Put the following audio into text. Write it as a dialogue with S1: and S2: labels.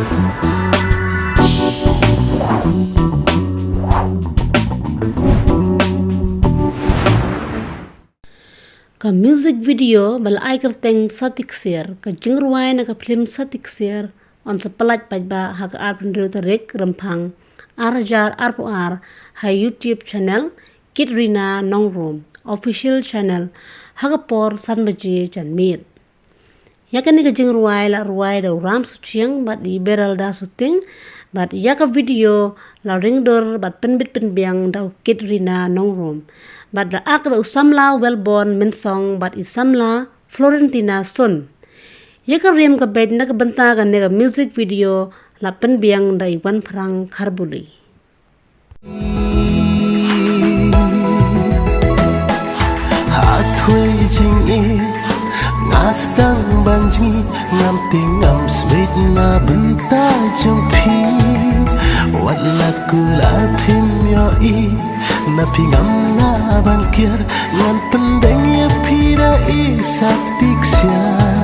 S1: Ka music video bal ai kerteng sati ksiar ka jingruai na ka film sati ksiar on sepelat pajba hak arpendro tarik rymphang arjar arpuar hai YouTube channel Kitrina Nongrom official channel hagapor sanbaji janmir yakani ka jingruai la ruai da ram suciang bat di beral da suting bat yaka video la ringdor bat penbit penbiang da Kitrina Nongrom bat da akra usamla wellborn mensong bat isamla Florentina son yaka riem ka bed na ka banta ka nega music video la penbiang da iwan perang karbuli
S2: hathui jingi ngastang banji ngam tingam sweet na benta jumpi wala kular pim yo i na pingam na ban kier ngan pendeng ya pira i sati ksiar